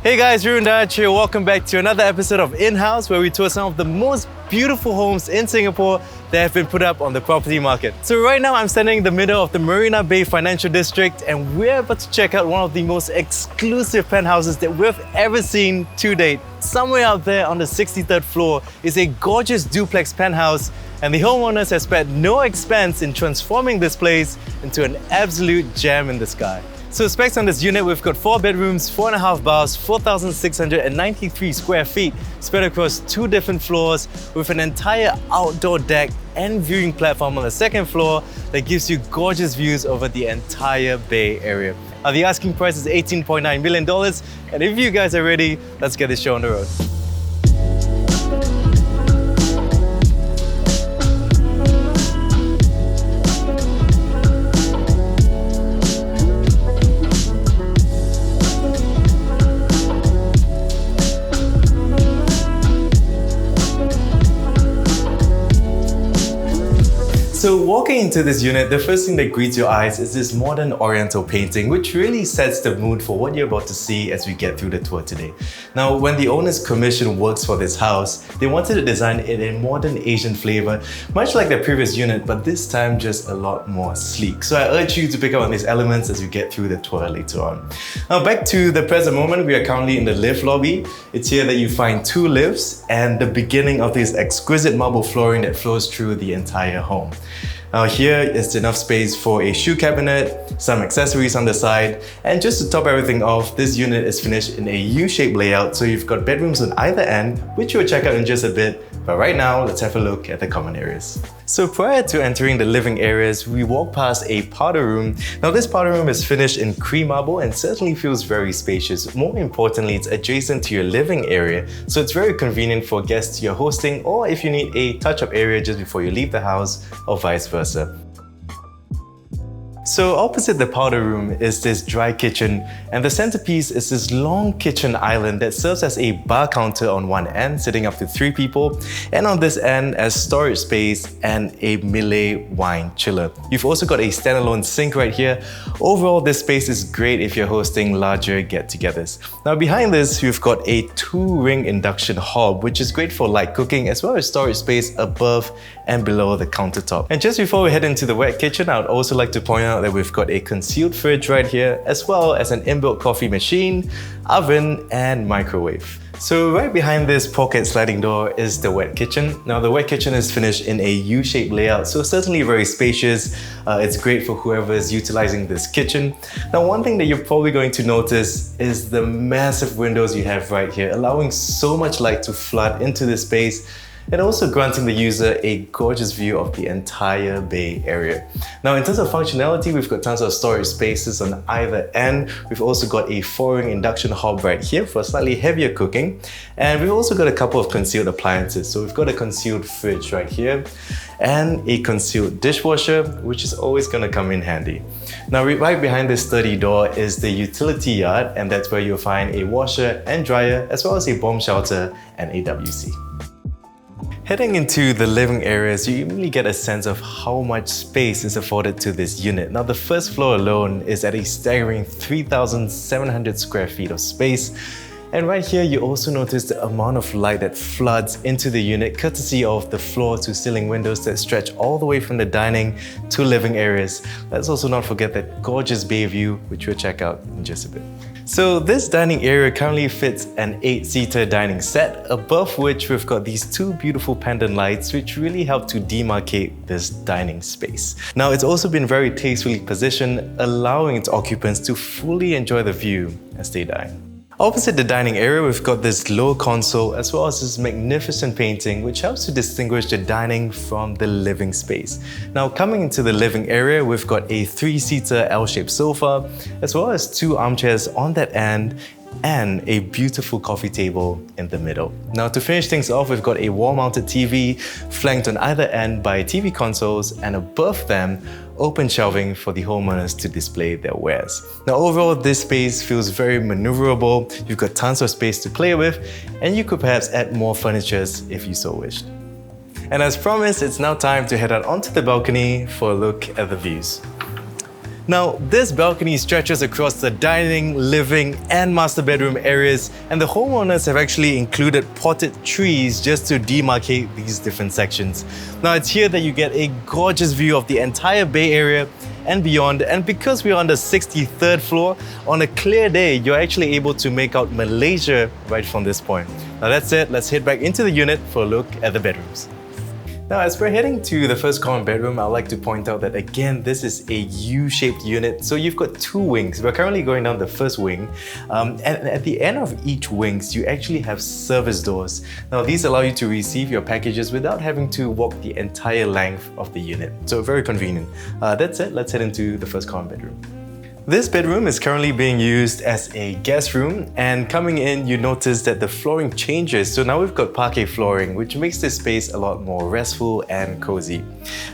Hey guys, Ruben Dutch here. Welcome back to another episode of In-House, where we tour some of the most beautiful homes in Singapore that have been put up on the property market. So right now I'm standing in the middle of the Marina Bay Financial District, and we're about to check out one of the most exclusive penthouses that we've ever seen to date. Somewhere out there on the 63rd floor is a gorgeous duplex penthouse, and the homeowners have spared no expense in transforming this place into an absolute gem in the sky. So specs on this unit, we've got 4 bedrooms, 4.5 baths, 4,693 square feet, spread across 2 different floors with an entire outdoor deck and viewing platform on the 2nd floor that gives you gorgeous views over the entire Bay Area. Now the asking price is $18.9 million, and if you guys are ready, let's get this show on the road. So walking into this unit, the first thing that greets your eyes is this modern oriental painting, which really sets the mood for what you're about to see as we get through the tour today. Now, when the owners commissioned works for this house, they wanted to design it in a modern Asian flavor, much like their previous unit, but this time just a lot more sleek. So I urge you to pick up on these elements as we get through the tour later on. Now back to the present moment, we are currently in the lift lobby. It's here that you find 2 lifts and the beginning of this exquisite marble flooring that flows through the entire home. Now here is enough space for a shoe cabinet, some accessories on the side, and just to top everything off, this unit is finished in a U-shaped layout, so you've got bedrooms on either end, which we'll check out in just a bit, but right now, let's have a look at the common areas. So prior to entering the living areas, we walk past a powder room. Now this powder room is finished in cream marble and certainly feels very spacious. More importantly, it's adjacent to your living area, so it's very convenient for guests you're hosting or if you need a touch-up area just before you leave the house or vice versa. So opposite the powder room is this dry kitchen, and the centerpiece is this long kitchen island that serves as a bar counter on one end, sitting up to 3 people, and on this end as storage space and a Malay wine chiller. You've also got a standalone sink right here. Overall, this space is great if you're hosting larger get-togethers. Now behind this, you've got a 2-ring induction hob, which is great for light cooking as well as storage space above and below the countertop. And just before we head into the wet kitchen, I would also like to point out that we've got a concealed fridge right here, as well as an inbuilt coffee machine, oven, and microwave. So right behind this pocket sliding door is the wet kitchen. Now the wet kitchen is finished in a U-shaped layout, so certainly very spacious. It's great for whoever is utilizing this kitchen. Now one thing that you're probably going to notice is the massive windows you have right here, allowing so much light to flood into this space, and also granting the user a gorgeous view of the entire Bay Area. Now in terms of functionality, we've got tons of storage spaces on either end. We've also got a 4-ring induction hob right here for slightly heavier cooking, and we've also got a couple of concealed appliances. So we've got a concealed fridge right here and a concealed dishwasher, which is always going to come in handy. Now right behind this sturdy door is the utility yard, and that's where you'll find a washer and dryer, as well as a bomb shelter and a WC. Heading into the living areas, you immediately get a sense of how much space is afforded to this unit. Now the first floor alone is at a staggering 3,700 square feet of space. And right here, you also notice the amount of light that floods into the unit, courtesy of the floor to ceiling windows that stretch all the way from the dining to living areas. Let's also not forget that gorgeous bay view, which we'll check out in just a bit. So this dining area currently fits an 8-seater dining set, above which we've got these 2 beautiful pendant lights, which really help to demarcate this dining space. Now it's also been very tastefully positioned, allowing its occupants to fully enjoy the view as they dine. Opposite the dining area, we've got this low console as well as this magnificent painting, which helps to distinguish the dining from the living space. Now coming into the living area, we've got a 3-seater L-shaped sofa, as well as 2 armchairs on that end, and a beautiful coffee table in the middle. Now to finish things off, we've got a wall-mounted TV flanked on either end by TV consoles, and above them, open shelving for the homeowners to display their wares. Now overall, this space feels very maneuverable. You've got tons of space to play with, and you could perhaps add more furniture if you so wished. And as promised, it's now time to head out onto the balcony for a look at the views. Now, this balcony stretches across the dining, living, and master bedroom areas, and the homeowners have actually included potted trees just to demarcate these different sections. Now, it's here that you get a gorgeous view of the entire Bay Area and beyond, and because we're on the 63rd floor, on a clear day, you're actually able to make out Malaysia right from this point. Now that's it, let's head back into the unit for a look at the bedrooms. Now, as we're heading to the first common bedroom, I'd like to point out that again, this is a U-shaped unit. So you've got two wings. We're currently going down the first wing. And at the end of each wings, you actually have service doors. Now, these allow you to receive your packages without having to walk the entire length of the unit. So very convenient. That's it, let's head into the first common bedroom. This bedroom is currently being used as a guest room, and coming in you notice that the flooring changes. So now we've got parquet flooring, which makes this space a lot more restful and cozy.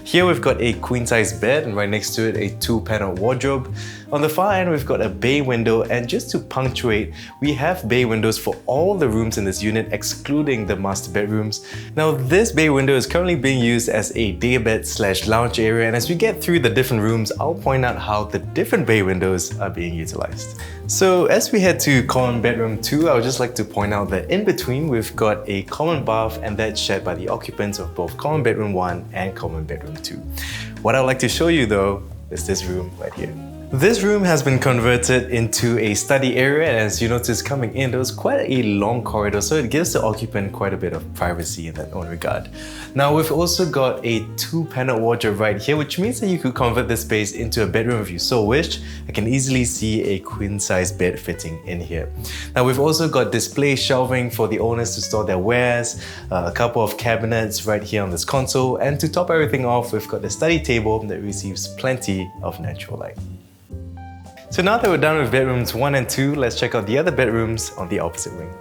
Here we've got a queen size bed, and right next to it a 2-panel wardrobe. On the far end we've got a bay window, and just to punctuate, we have bay windows for all the rooms in this unit excluding the master bedrooms. Now this bay window is currently being used as a daybed / lounge area, and as we get through the different rooms, I'll point out how the different bay windows are being utilized. So as we head to common bedroom 2, I would just like to point out that in between we've got a common bath, and that's shared by the occupants of both common bedroom 1 and common bedroom 2. What I'd like to show you though is this room right here. This room has been converted into a study area, and as you notice coming in, there was quite a long corridor, so it gives the occupant quite a bit of privacy in that own regard. Now we've also got a 2-panel wardrobe right here, which means that you could convert this space into a bedroom if you so wished. I can easily see a queen-size bed fitting in here. Now we've also got display shelving for the owners to store their wares, a couple of cabinets right here on this console, and to top everything off, we've got the study table that receives plenty of natural light. So now that we're done with bedrooms 1 and 2, let's check out the other bedrooms on the opposite wing.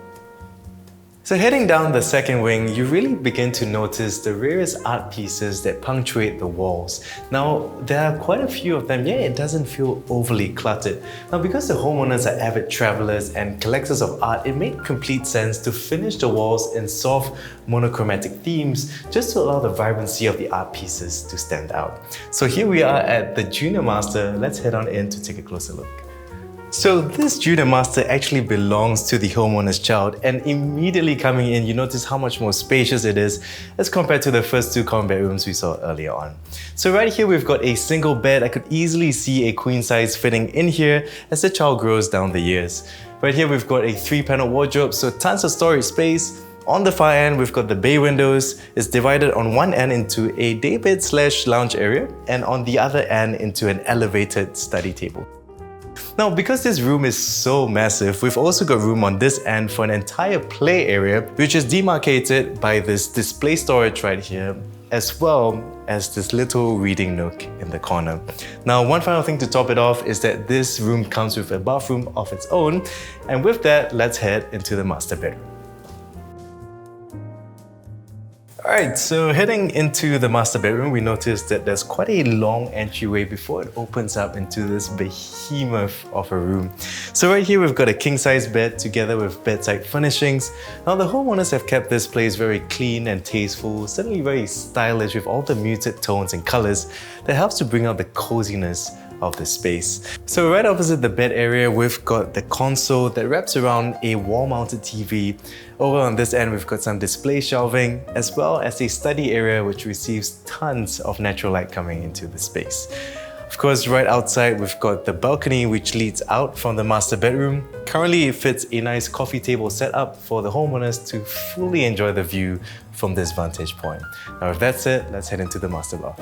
So heading down the second wing, you really begin to notice the various art pieces that punctuate the walls. Now, there are quite a few of them, yet it doesn't feel overly cluttered. Now, because the homeowners are avid travelers and collectors of art, it made complete sense to finish the walls in soft monochromatic themes just to allow the vibrancy of the art pieces to stand out. So here we are at the junior master. Let's head on in to take a closer look. So this junior master actually belongs to the homeowner's child, and immediately coming in you notice how much more spacious it is as compared to the first 2 common bedrooms we saw earlier on. So right here we've got a single bed. I could easily see a queen size fitting in here as the child grows down the years. Right here we've got a 3-panel wardrobe, so tons of storage space. On the far end, we've got the bay windows. It's divided on one end into a daybed / lounge area, and on the other end into an elevated study table. Now, because this room is so massive, we've also got room on this end for an entire play area, which is demarcated by this display storage right here, as well as this little reading nook in the corner. Now, one final thing to top it off is that this room comes with a bathroom of its own, and with that, let's head into the master bedroom. Alright, so heading into the master bedroom, we noticed that there's quite a long entryway before it opens up into this behemoth of a room. So right here we've got a king-size bed together with bedside furnishings. Now the homeowners have kept this place very clean and tasteful, certainly very stylish with all the muted tones and colors that helps to bring out the coziness of the space. So right opposite the bed area, we've got the console that wraps around a wall-mounted TV. Over on this end, we've got some display shelving, as well as a study area which receives tons of natural light coming into the space. Of course, right outside, we've got the balcony which leads out from the master bedroom. Currently, it fits a nice coffee table setup for the homeowners to fully enjoy the view from this vantage point. Now, if that's it, let's head into the master bath.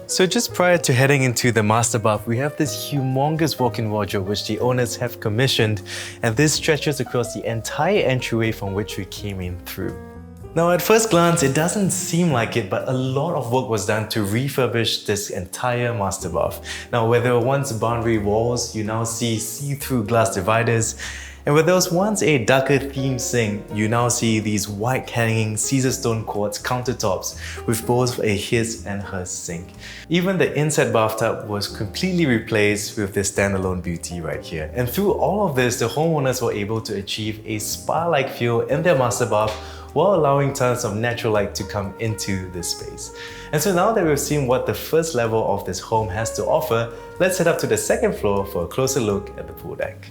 So just prior to heading into the master bath, we have this humongous walk-in wardrobe which the owners have commissioned, and this stretches across the entire entryway from which we came in through. Now at first glance, it doesn't seem like it, but a lot of work was done to refurbish this entire master bath. Now where there were once boundary walls, you now see see-through glass dividers. And where there was once a darker theme sink, you now see these white hanging Caesar stone quartz countertops with both a his and her sink. Even the inside bathtub was completely replaced with this standalone beauty right here. And through all of this, the homeowners were able to achieve a spa-like feel in their master bath while allowing tons of natural light to come into this space. And so now that we've seen what the first level of this home has to offer, let's head up to the second floor for a closer look at the pool deck.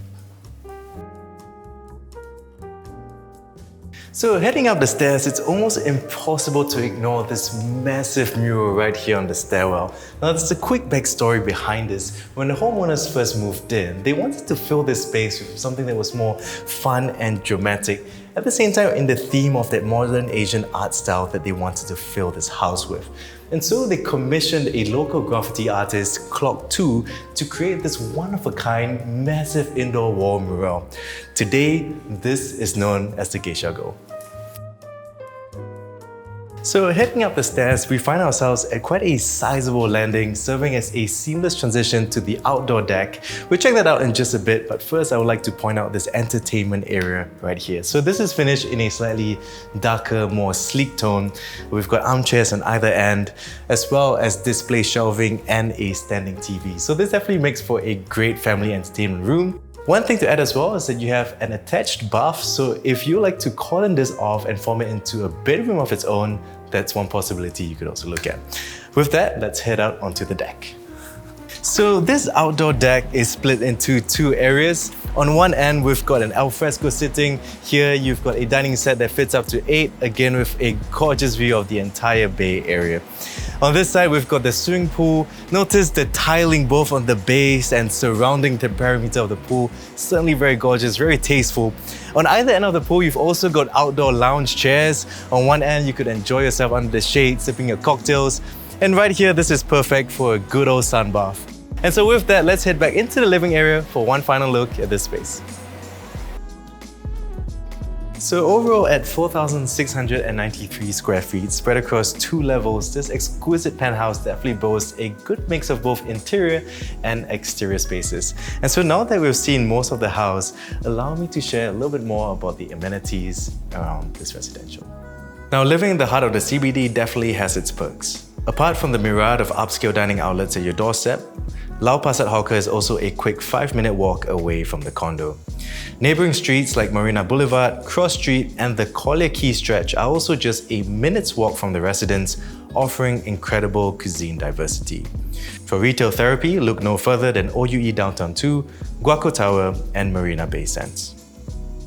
So heading up the stairs, it's almost impossible to ignore this massive mural right here on the stairwell. Now there's a quick backstory behind this. When the homeowners first moved in, they wanted to fill this space with something that was more fun and dramatic, at the same time in the theme of that modern Asian art style that they wanted to fill this house with. And so they commissioned a local graffiti artist, Clogtwo, to create this one-of-a-kind, massive indoor wall mural. Today, this is known as the Geisha Girl. So heading up the stairs, we find ourselves at quite a sizable landing, serving as a seamless transition to the outdoor deck. We'll check that out in just a bit, but first I would like to point out this entertainment area right here. So this is finished in a slightly darker, more sleek tone. We've got armchairs on either end, as well as display shelving and a standing TV. So this definitely makes for a great family entertainment room. One thing to add as well is that you have an attached bath, so if you like to cordon this off and form it into a bedroom of its own, that's one possibility you could also look at. With that, let's head out onto the deck. So this outdoor deck is split into two areas. On one end, we've got an alfresco sitting. Here, you've got a dining set that fits up to 8, again with a gorgeous view of the entire bay area. On this side, we've got the swimming pool. Notice the tiling both on the base and surrounding the perimeter of the pool. Certainly very gorgeous, very tasteful. On either end of the pool, you've also got outdoor lounge chairs. On one end, you could enjoy yourself under the shade, sipping your cocktails. And right here, this is perfect for a good old sun bath. And so with that, let's head back into the living area for one final look at this space. So overall, at 4,693 square feet, spread across 2 levels, this exquisite penthouse definitely boasts a good mix of both interior and exterior spaces. And so now that we've seen most of the house, allow me to share a little bit more about the amenities around this residential. Now, living in the heart of the CBD definitely has its perks. Apart from the myriad of upscale dining outlets at your doorstep, Lau Pa Sat Hawker is also a quick 5-minute walk away from the condo. Neighbouring streets like Marina Boulevard, Cross Street and the Collier Quay stretch are also just a minute's walk from the residence, offering incredible cuisine diversity. For retail therapy, look no further than OUE Downtown 2, Guaco Tower and Marina Bay Sands.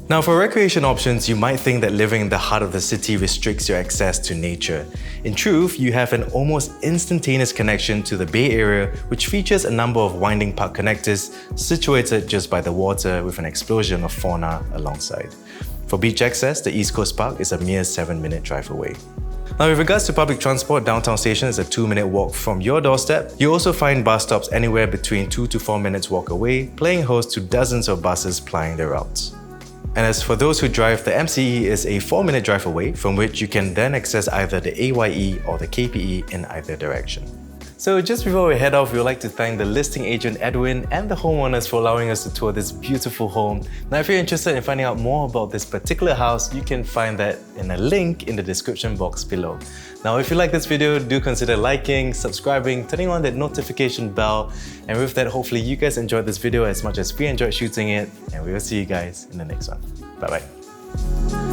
Now, for recreation options, you might think that living in the heart of the city restricts your access to nature. In truth, you have an almost instantaneous connection to the Bay Area, which features a number of winding park connectors situated just by the water with an explosion of fauna alongside. For beach access, the East Coast Park is a mere 7-minute drive away. Now, with regards to public transport, Downtown Station is a 2-minute walk from your doorstep. You also find bus stops anywhere between 2 to 4 minutes walk away, playing host to dozens of buses plying their routes. And as for those who drive, the MCE is a 4-minute drive away, from which you can then access either the AYE or the KPE in either direction. So just before we head off, we would like to thank the listing agent Edwin and the homeowners for allowing us to tour this beautiful home. Now, if you're interested in finding out more about this particular house, you can find that in a link in the description box below. Now, if you like this video, do consider liking, subscribing, turning on that notification bell. And with that, hopefully you guys enjoyed this video as much as we enjoyed shooting it. And we will see you guys in the next one. Bye-bye.